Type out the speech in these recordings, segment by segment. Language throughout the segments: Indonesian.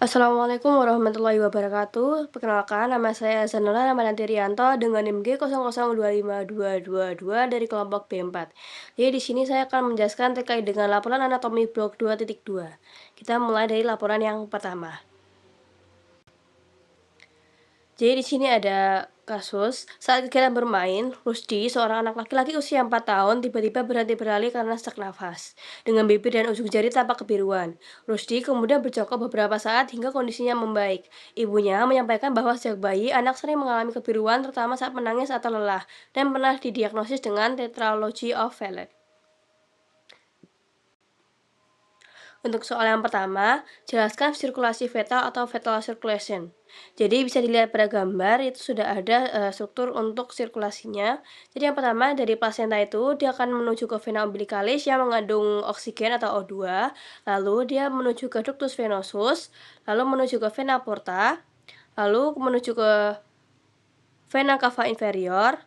Assalamualaikum warahmatullahi wabarakatuh. Perkenalkan, nama saya Zanula Ramadhan Rianto dengan NIM G00252222 dari kelompok B4. Jadi di sini saya akan menjelaskan terkait dengan laporan anatomi blok 2.2. Kita mulai dari laporan yang pertama. Jadi di sini ada kasus saat kegiatan bermain, Rusdi, seorang anak laki-laki usia 4 tahun, tiba-tiba berhenti beralih karena sesak nafas. Dengan bibir dan ujung jari tampak kebiruan. Rusdi kemudian berjongkok beberapa saat hingga kondisinya membaik. Ibunya menyampaikan bahwa sejak bayi, anak sering mengalami kebiruan terutama saat menangis atau lelah, dan pernah didiagnosis dengan tetralogy of Fallot. Untuk soal yang pertama, jelaskan sirkulasi fetal atau fetal circulation. Jadi bisa dilihat pada gambar itu sudah ada struktur untuk sirkulasinya. Jadi yang pertama dari plasenta itu dia akan menuju ke vena umbilicalis yang mengandung oksigen atau O2, lalu dia menuju ke ductus venosus, lalu menuju ke vena porta, lalu menuju ke vena cava inferior,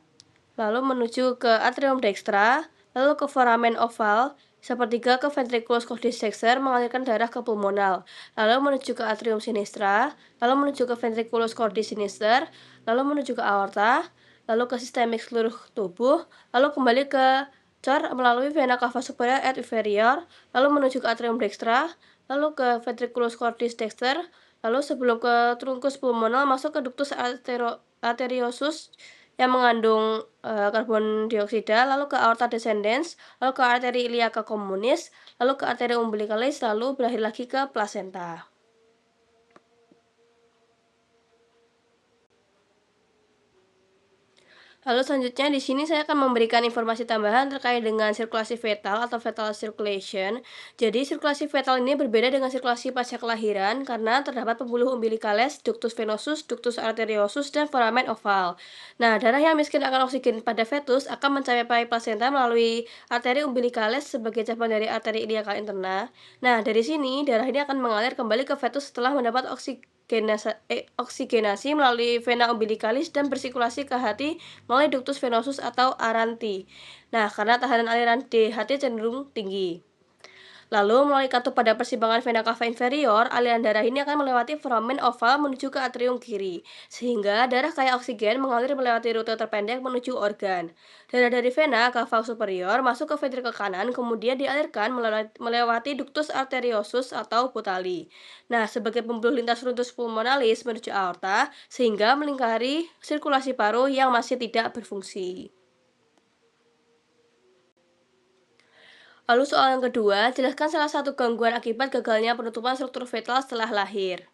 lalu menuju ke atrium dextra, lalu ke foramen oval, sepertiga ke ventriculus cordis dexter mengalirkan darah ke pulmonal, lalu menuju ke atrium sinistra, lalu menuju ke ventriculus cordis sinister, lalu menuju ke aorta, lalu ke sistemik seluruh tubuh, lalu kembali ke cor melalui vena cava superior et inferior, lalu menuju ke atrium dextra, lalu ke ventriculus cordis dexter, lalu sebelum ke trunkus pulmonal masuk ke ductus arteriosus yang mengandung karbon dioksida, lalu ke aorta descendens, lalu ke arteri iliaca communis, lalu ke arteri umbilicalis, lalu berakhir lagi ke plasenta. Lalu selanjutnya di sini saya akan memberikan informasi tambahan terkait dengan sirkulasi fetal atau fetal circulation. Jadi sirkulasi fetal ini berbeda dengan sirkulasi pasca kelahiran karena terdapat pembuluh umbilicales, ductus venosus, ductus arteriosus, dan foramen oval. Nah, darah yang miskin akan oksigen pada fetus akan mencapai plasenta melalui arteri umbilicales sebagai cabang dari arteri iliaca interna. Nah, dari sini darah ini akan mengalir kembali ke fetus setelah mendapat oksigenasi melalui vena umbilicalis dan bersirkulasi ke hati melalui ductus venosus atau aranti. Nah, karena tahanan aliran DHT cenderung tinggi. Lalu melalui katup pada persimpangan vena cava inferior, aliran darah ini akan melewati foramen oval menuju ke atrium kiri, sehingga darah kaya oksigen mengalir melewati rute terpendek menuju organ. Darah dari vena cava superior masuk ke ventrikel kanan, kemudian dialirkan melewati ductus arteriosus atau putali. Nah, sebagai pembuluh lintas runtus pulmonalis menuju aorta, sehingga melingkari sirkulasi paru yang masih tidak berfungsi. Lalu soal yang kedua, jelaskan salah satu gangguan akibat gagalnya penutupan struktur fetal setelah lahir.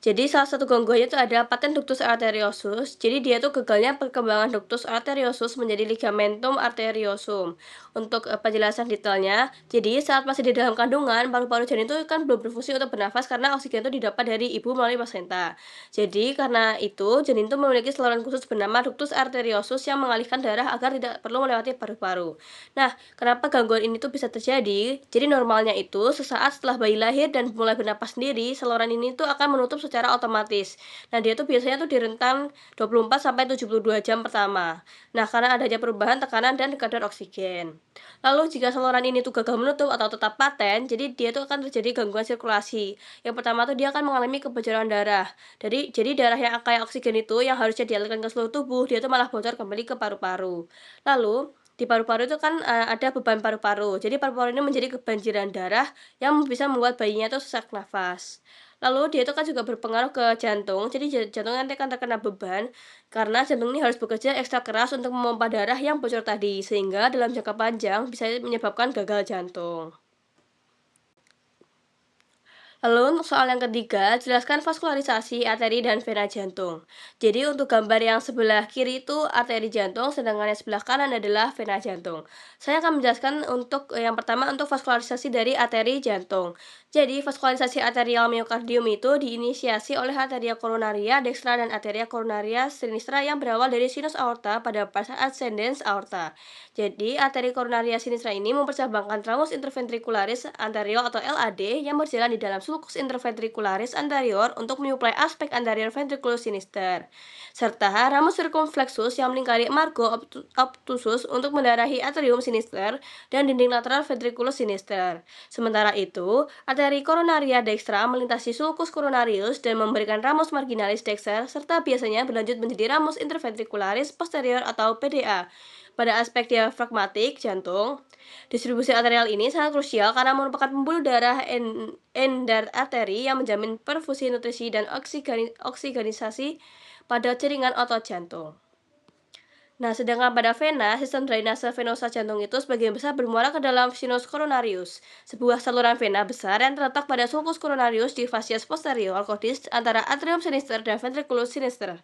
Jadi salah satu gangguannya itu ada patent ductus arteriosus. Jadi dia tuh gagalnya perkembangan ductus arteriosus menjadi ligamentum arteriosum. Untuk penjelasan detailnya, jadi saat masih di dalam kandungan, paru-paru janin itu kan belum berfungsi untuk bernafas karena oksigen itu didapat dari ibu melalui plasenta. Jadi karena itu, janin itu memiliki saluran khusus bernama ductus arteriosus yang mengalihkan darah agar tidak perlu melewati paru-paru. Nah, kenapa gangguan ini tuh bisa terjadi? Jadi normalnya itu sesaat setelah bayi lahir dan mulai bernapas sendiri, saluran ini tuh akan menutup secara otomatis. Nah, dia tuh biasanya tuh di rentang 24 sampai 72 jam pertama. Nah, karena adanya perubahan tekanan dan kadar oksigen. Lalu jika saluran ini tuh gagal menutup atau tetap paten, jadi dia tuh akan terjadi gangguan sirkulasi. Yang pertama tuh dia akan mengalami kebocoran darah. Jadi darah yang kaya oksigen itu yang harusnya dialirkan ke seluruh tubuh, dia tuh malah bocor kembali ke paru-paru. Lalu di paru-paru itu kan, ada beban paru-paru. Jadi paru-paru ini menjadi kebanjiran darah yang bisa membuat bayinya itu sesak nafas. Lalu dia itu kan juga berpengaruh ke jantung. Jadi jantung nanti akan terkena beban karena jantung ini harus bekerja ekstra keras untuk memompa darah yang bocor tadi, sehingga dalam jangka panjang bisa menyebabkan gagal jantung. Lalu untuk soal yang ketiga, jelaskan vaskularisasi arteri dan vena jantung. Jadi untuk gambar yang sebelah kiri itu arteri jantung, sedangkan yang sebelah kanan adalah vena jantung. Saya akan menjelaskan untuk yang pertama untuk vaskularisasi dari arteri jantung. Jadi vaskularisasi arterial miokardium itu diinisiasi oleh arteria coronaria dextra dan arteria coronaria sinistra yang berawal dari sinus aorta pada fase ascendens aorta. Jadi, arteri coronaria sinistra ini mempercabangkan ramus interventricularis anterior atau LAD yang berjalan di dalam sulur sulcus interventricularis anterior untuk menyuplai aspek anterior ventriculus sinister, serta ramus circumflexus yang melingkari margo obtusus untuk mendarahi atrium sinister dan dinding lateral ventriculus sinister. Sementara itu, arteri coronaria dextra melintasi sulcus coronarius dan memberikan ramus marginalis dexter serta biasanya berlanjut menjadi ramus interventricularis posterior atau PDA. Pada aspek diafragmatik jantung, distribusi arterial ini sangat krusial karena merupakan pembuluh darah endar arteri yang menjamin perfusi nutrisi dan oksigenisasi pada jaringan otot jantung. Nah, sedangkan pada vena, sistem drainase venosa jantung itu sebagian besar bermuara ke dalam sinus coronarius, sebuah saluran vena besar yang terletak pada sulcus coronarius di fascias posterior cordis antara atrium sinister dan ventriculus sinister.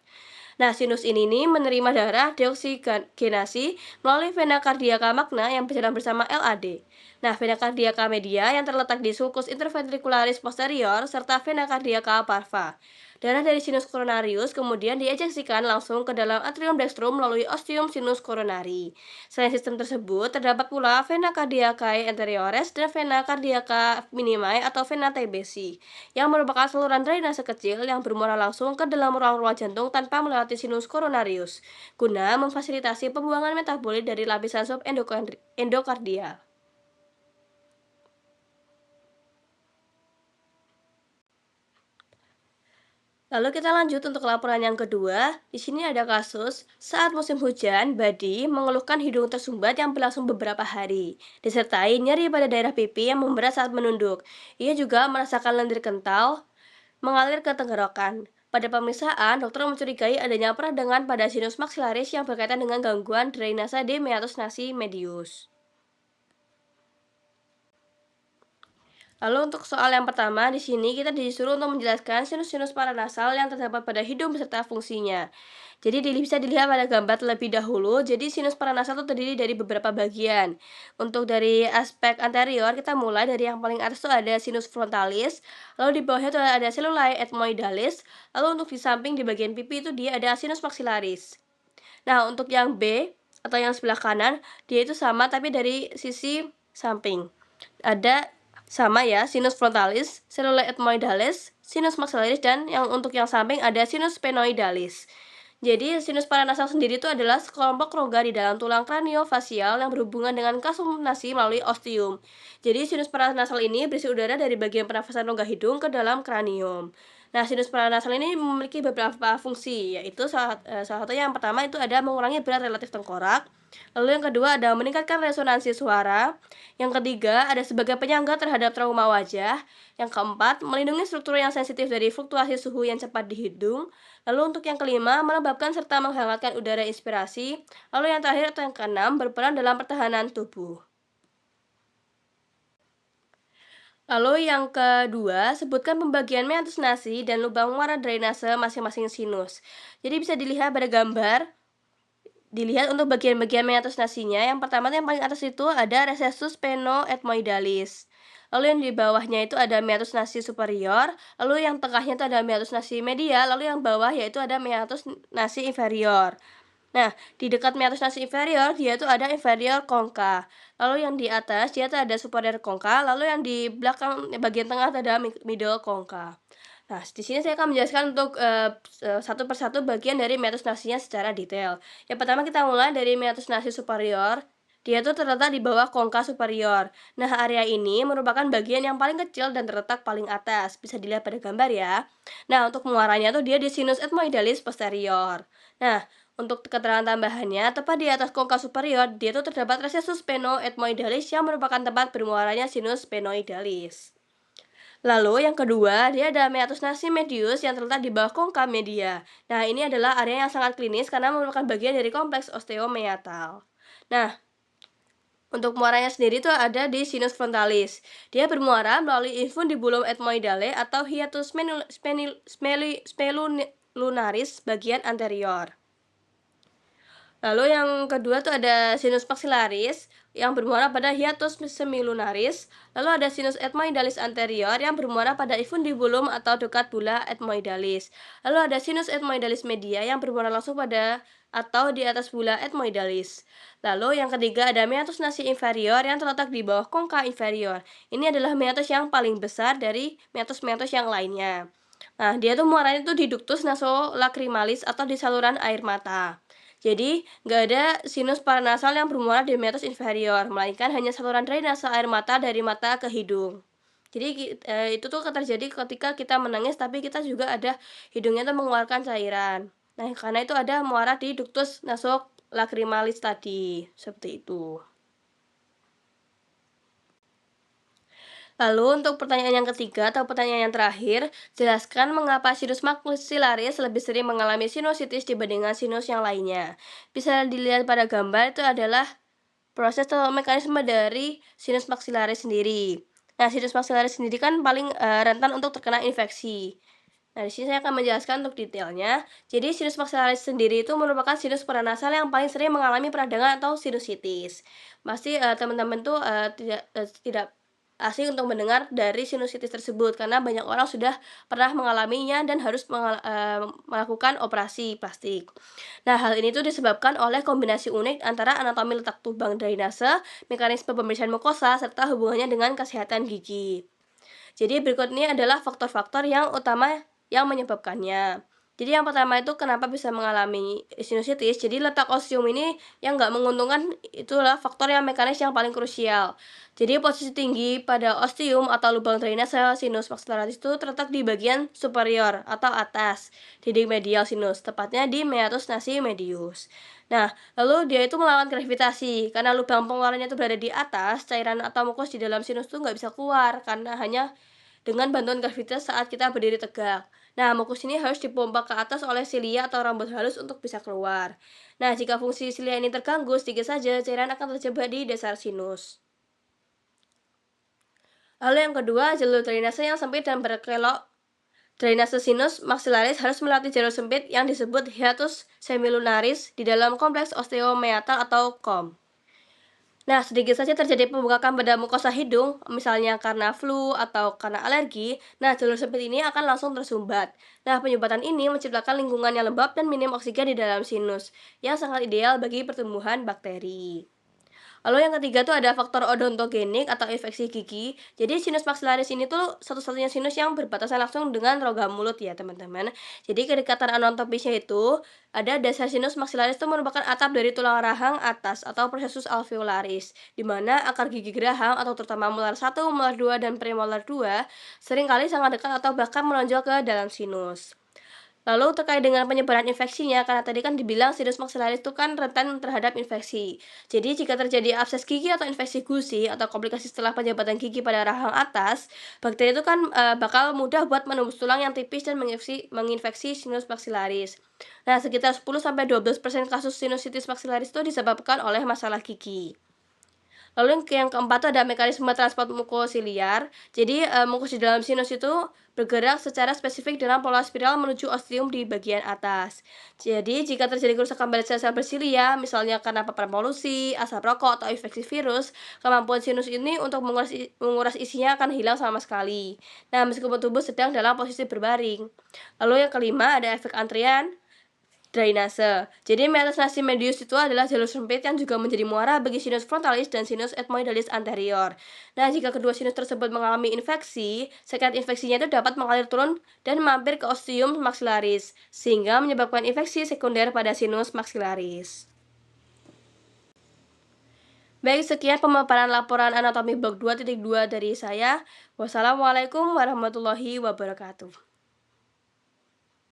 Nah, sinus ini nih menerima darah deoksigenasi melalui vena cardiaca magna yang berjalan bersama LAD. Nah, vena cardiaca media yang terletak di sulcus interventricularis posterior serta vena cardiaca parva. Darah dari sinus coronarius kemudian diejeksikan langsung ke dalam atrium dextrum melalui ostium sinus coronari. Selain sistem tersebut, terdapat pula vena cardiacae anteriores dan vena cardiaca minimae atau vena TBC, yang merupakan saluran drainase kecil yang bermuara langsung ke dalam ruang-ruang jantung tanpa melewati sinus coronarius, guna memfasilitasi pembuangan metabolit dari lapisan subendokardial. Lalu kita lanjut untuk laporan yang kedua. Di sini ada kasus saat musim hujan, Badi mengeluhkan hidung tersumbat yang berlangsung beberapa hari, disertai nyeri pada daerah pipi yang memberat saat menunduk. Ia juga merasakan lendir kental mengalir ke tenggorokan. Pada pemeriksaan, dokter mencurigai adanya peradangan pada sinus maxillaris yang berkaitan dengan gangguan drainase di meatus nasi medius. Lalu untuk soal yang pertama, di sini kita disuruh untuk menjelaskan sinus-sinus paranasal yang terdapat pada hidung beserta fungsinya. Jadi bisa dilihat pada gambar terlebih dahulu. Jadi sinus paranasal itu terdiri dari beberapa bagian. Untuk dari aspek anterior, kita mulai dari yang paling atas itu ada sinus frontalis, lalu di bawahnya itu ada cellulae ethmoidalis, lalu untuk di samping di bagian pipi itu dia ada sinus maxillaris. Nah, untuk yang B atau yang sebelah kanan, dia itu sama tapi dari sisi samping. Ada sama ya, sinus frontalis, cellulae ethmoidalis, sinus maxillaris, dan untuk yang samping ada sinus sphenoidalis. Jadi, sinus paranasal sendiri itu adalah sekelompok rongga di dalam tulang kraniofasial yang berhubungan dengan kasumnasi melalui ostium. Jadi, sinus paranasal ini berisi udara dari bagian pernafasan rongga hidung ke dalam kranium. Nah, sinus paranasal ini memiliki beberapa fungsi, yaitu salah satu yang pertama itu ada mengurangi berat relatif tengkorak. Lalu yang kedua ada meningkatkan resonansi suara. Yang ketiga ada sebagai penyangga terhadap trauma wajah. Yang keempat melindungi struktur yang sensitif dari fluktuasi suhu yang cepat di hidung. Lalu untuk yang kelima melembabkan serta menghangatkan udara inspirasi. Lalu yang terakhir atau yang keenam berperan dalam pertahanan tubuh. Lalu yang kedua, sebutkan pembagian meatus nasi dan lubang muara drainase masing-masing sinus. Jadi bisa dilihat pada gambar. Dilihat untuk bagian-bagian meatus nasinya, yang pertama yang paling atas itu ada recessus sphenoethmoidalis. Lalu yang di bawahnya itu ada meatus nasi superior, lalu yang tengahnya itu ada meatus nasi media, lalu yang bawah yaitu ada meatus nasi inferior. Nah, di dekat meatus nasi inferior dia itu ada inferior concha. Lalu yang di atas dia itu ada superior concha, lalu yang di belakang bagian tengah itu ada middle concha. Nah, di sini saya akan menjelaskan untuk satu persatu bagian dari meatus nasinya secara detail. Yang pertama kita mulai dari meatus nasi superior. Dia itu terletak di bawah concha superior. Nah, area ini merupakan bagian yang paling kecil dan terletak paling atas. Bisa dilihat pada gambar ya. Nah, untuk muaranya tuh dia di sinus ethmoidalis posterior. Nah, untuk keterangan tambahannya, tepat di atas concha superior, dia itu terdapat recessus sphenoethmoidalis yang merupakan tempat bermuaranya sinus sphenoidalis. Lalu yang kedua, dia ada meatus nasi medius yang terletak di bawah concha media. Nah, ini adalah area yang sangat klinis karena merupakan bagian dari kompleks osteomeatal. Nah, untuk muaranya sendiri itu ada di sinus frontalis. Dia bermuara melalui infundibulum ethmoidale atau hiatus sphenunaris bagian anterior. Lalu yang kedua tuh ada sinus maxillaris yang bermuara pada hiatus semilunaris. Lalu ada sinus ethmoidalis anterior yang bermuara pada infundibulum atau dekat bula ethmoidalis. Lalu ada sinus ethmoidalis media yang bermuara langsung pada atau di atas bula ethmoidalis. Lalu yang ketiga ada meatus nasi inferior yang terletak di bawah kongka inferior. Ini adalah meatus yang paling besar dari meatus-meatus yang lainnya. Nah, dia tuh muaranya tuh di ductus nasolacrimalis atau di saluran air mata. Jadi, nggak ada sinus paranasal yang bermuara di meatus inferior, melainkan hanya saluran drainase air mata dari mata ke hidung. Jadi, itu tuh terjadi ketika kita menangis, tapi kita juga ada hidungnya tuh mengeluarkan cairan. Nah, karena itu ada muara di ductus nasolacrimalis tadi, seperti itu. Lalu untuk pertanyaan yang ketiga atau pertanyaan yang terakhir, jelaskan mengapa sinus maxillaris lebih sering mengalami sinusitis dibandingkan sinus yang lainnya. Bisa dilihat pada gambar itu adalah proses atau mekanisme dari sinus maxillaris sendiri. Nah, sinus maxillaris sendiri kan paling rentan untuk terkena infeksi. Nah, di sini saya akan menjelaskan untuk detailnya. Jadi, sinus maxillaris sendiri itu merupakan sinus paranasal yang paling sering mengalami peradangan atau sinusitis. Pasti teman-teman tuh tidak asing untuk mendengar dari sinusitis tersebut karena banyak orang sudah pernah mengalaminya dan harus melakukan operasi plastik. Nah, hal ini tuh disebabkan oleh kombinasi unik antara anatomi letak lubang drainase, mekanisme pemeriksaan mukosa, serta hubungannya dengan kesehatan gigi. Jadi berikut ini adalah faktor-faktor yang utama yang menyebabkannya. Jadi yang pertama itu kenapa bisa mengalami sinusitis. Jadi letak ostium ini yang nggak menguntungkan itulah faktor yang mekanis yang paling krusial. Jadi posisi tinggi pada ostium atau lubang drainase sinus maxillaris itu terletak di bagian superior atau atas dinding medial sinus, tepatnya di meatus nasi medius. Nah, lalu dia itu melawan gravitasi karena lubang pengeluarannya itu berada di atas, cairan atau mukus di dalam sinus itu nggak bisa keluar karena hanya dengan bantuan gravitas saat kita berdiri tegak. Nah, mukus ini harus dipompa ke atas oleh silia atau rambut halus untuk bisa keluar. Nah, jika fungsi silia ini terganggu sedikit saja, cairan akan terjebak di dasar sinus. Lalu yang kedua, jalur drainase yang sempit dan berkelok. Drainase sinus maxillaris harus melatih jalur sempit yang disebut hiatus semilunaris di dalam kompleks osteomeatal atau KOM. Nah, sedikit saja terjadi pembengkakan pada mukosa hidung, misalnya karena flu atau karena alergi, nah jalur sempit ini akan langsung tersumbat. Nah, penyumbatan ini menciptakan lingkungan yang lembab dan minim oksigen di dalam sinus, yang sangat ideal bagi pertumbuhan bakteri. Lalu yang ketiga tuh ada faktor odontogenik atau infeksi gigi. Jadi sinus maxillaris ini tuh satu-satunya sinus yang berbatasan langsung dengan rongga mulut ya teman-teman. Jadi kedekatan anatomisnya itu ada dasar sinus maxillaris itu merupakan atap dari tulang rahang atas atau processus alveolaris, di mana akar gigi geraham atau terutama molar 1, molar 2, dan premolar 2 seringkali sangat dekat atau bahkan menonjol ke dalam sinus. Lalu terkait dengan penyebaran infeksinya, karena tadi kan dibilang sinus maxillaris itu kan rentan terhadap infeksi. Jadi jika terjadi abses gigi atau infeksi gusi atau komplikasi setelah penyebatan gigi pada rahang atas, bakteri itu kan bakal mudah buat menembus tulang yang tipis dan menginfeksi sinus maxillaris. Nah, sekitar 10-12% kasus sinusitis maxillaris itu disebabkan oleh masalah gigi. Lalu yang keempat tuh ada mekanisme transport mukosiliar. Jadi, mukus di dalam sinus itu bergerak secara spesifik dalam pola spiral menuju ostium di bagian atas. Jadi, jika terjadi kerusakan pada sel-sel bersilia, misalnya karena paparan polusi, asap rokok, atau infeksi virus, kemampuan sinus ini untuk menguras isinya akan hilang sama sekali. Nah, meskipun tubuh sedang dalam posisi berbaring. Lalu yang kelima ada efek antrian drainase. Jadi meatus nasi medius itu adalah jalur sempit yang juga menjadi muara bagi sinus frontalis dan sinus ethmoidalis anterior. Nah, jika kedua sinus tersebut mengalami infeksi, sekret infeksinya itu dapat mengalir turun dan mampir ke ostium maxillaris, sehingga menyebabkan infeksi sekunder pada sinus maxillaris. Baik, sekian pemaparan laporan anatomi blok 2.2 dari saya. Wassalamualaikum warahmatullahi wabarakatuh.